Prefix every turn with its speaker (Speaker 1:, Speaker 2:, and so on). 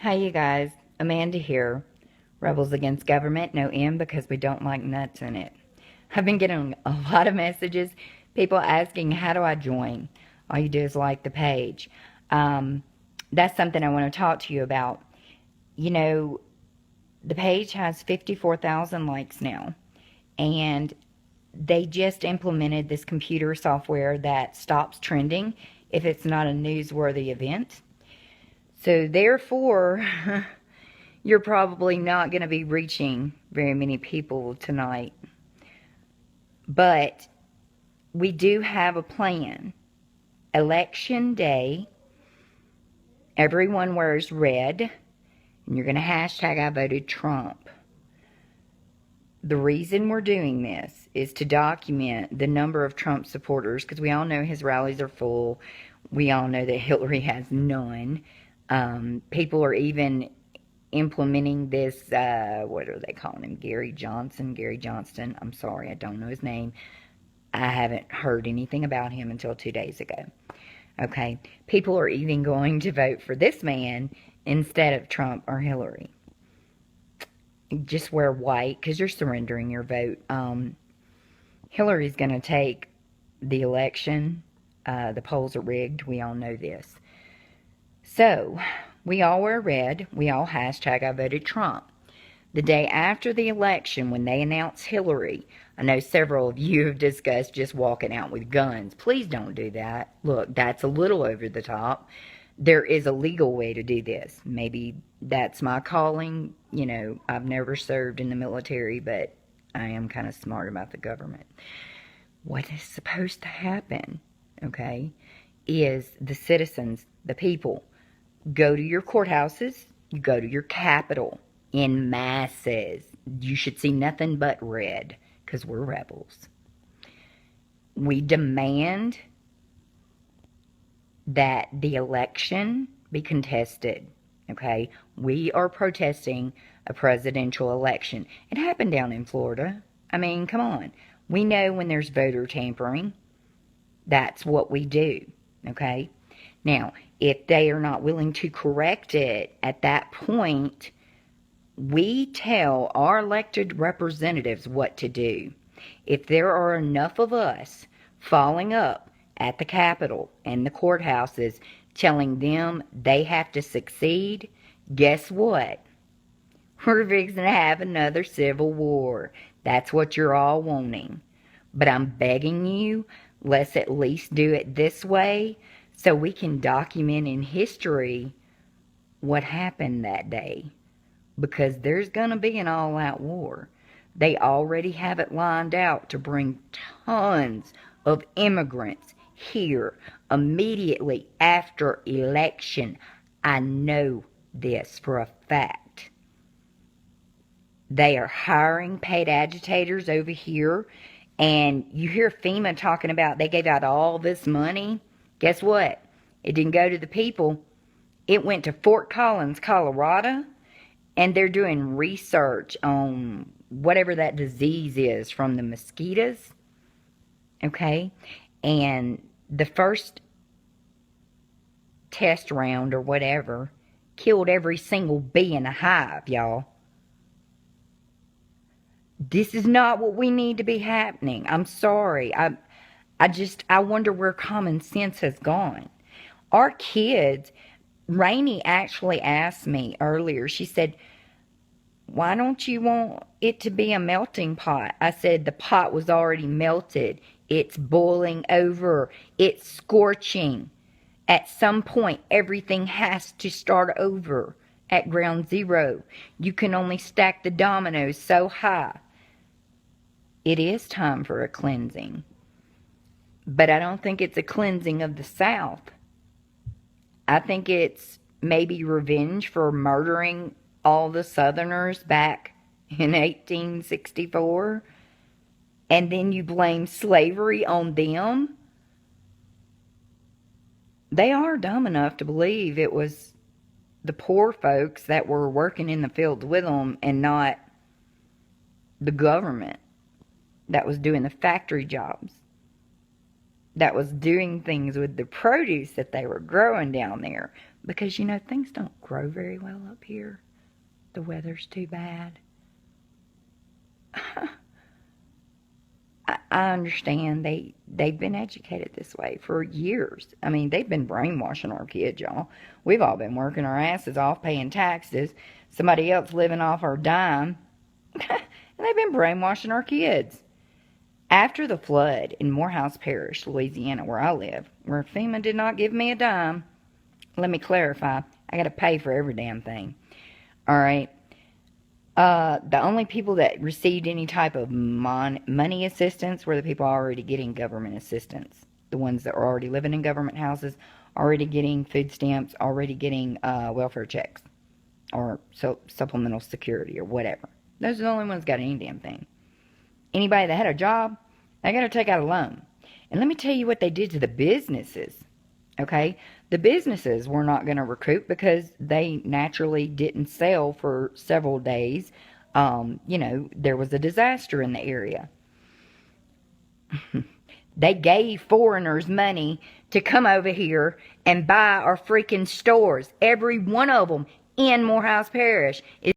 Speaker 1: Hi, you guys. Amanda here. Rebels Against Government, no M because we don't like nuts in it. I've been getting a lot of messages, people asking, how do I join? All you do is like the page. That's something I want to talk to you about. You know, the page has 54,000 likes now, and they just implemented this computer software that stops trending if it's not a newsworthy event. So therefore, you're probably not going to be reaching very many people tonight. But we do have a plan. Election day, everyone wears red, and you're going to hashtag I voted Trump. The reason we're doing this is to document the number of Trump supporters, because we all know his rallies are full. We all know that Hillary has none. People are even implementing this, what are they calling him? Gary Johnston. I'm sorry, I don't know his name. I haven't heard anything about him until 2 days ago. Okay, people are even going to vote for this man instead of Trump or Hillary. Just wear white because you're surrendering your vote. Hillary's going to take the election. The polls are rigged. We all know this. So, we all wear red. We all hashtag I voted Trump. The day after the election, when they announce Hillary, I know several of you have discussed just walking out with guns. Please don't do that. Look, that's a little over the top. There is a legal way to do this. Maybe that's my calling. You know, I've never served in the military, but I am kind of smart about the government. What is supposed to happen, okay, is the citizens, the people, go to your courthouses, you go to your capital in masses. You should see nothing but red because we're rebels. We demand that the election be contested, okay? We are protesting a presidential election. It happened down in Florida. I mean, come on. We know when there's voter tampering. That's what we do, okay? Now, if they are not willing to correct it at that point, we tell our elected representatives what to do. If there are enough of us following up at the Capitol and the courthouses telling them they have to succeed, guess what? We're fixing to have another civil war. That's what you're all wanting. But I'm begging you, let's at least do it this way so we can document in history what happened that day. Because there's going to be an all-out war. They already have it lined out to bring tons of immigrants here immediately after election. I know this for a fact. They are hiring paid agitators over here, and you hear FEMA talking about they gave out all this money. Guess what? It didn't go to the people. It went to Fort Collins, Colorado, and they're doing research on whatever that disease is from the mosquitoes, okay? And the first test round or whatever killed every single bee in the hive, y'all. This is not what we need to be happening. I'm sorry. I wonder where common sense has gone. Our kids, Rainey actually asked me earlier, she said, why don't you want it to be a melting pot? I said the pot was already melted. It's boiling over. It's scorching. At some point, everything has to start over at ground zero. You can only stack the dominoes so high. It is time for a cleansing. But I don't think it's a cleansing of the South. I think it's maybe revenge for murdering all the Southerners back in 1864. And then you blame slavery on them. They are dumb enough to believe it was the poor folks that were working in the fields with them and not the government that was doing the factory jobs, that was doing things with the produce that they were growing down there. Because, you know, things don't grow very well up here. The weather's too bad. I understand they've been educated this way for years. I mean, they've been brainwashing our kids, y'all. We've all been working our asses off, paying taxes. Somebody else living off our dime. And they've been brainwashing our kids. After the flood in Morehouse Parish, Louisiana, where I live, where FEMA did not give me a dime, let me clarify, I got to pay for every damn thing. All right. The only people that received any type of money assistance were the people already getting government assistance. The ones that are already living in government houses, already getting food stamps, already getting welfare checks, or supplemental security, or whatever. Those are the only ones that got any damn thing. Anybody that had a job, they got to take out a loan. And let me tell you what they did to the businesses. Okay? The businesses were not going to recoup because they naturally didn't sell for several days. You know, there was a disaster in the area. They gave foreigners money to come over here and buy our freaking stores. Every one of them in Morehouse Parish is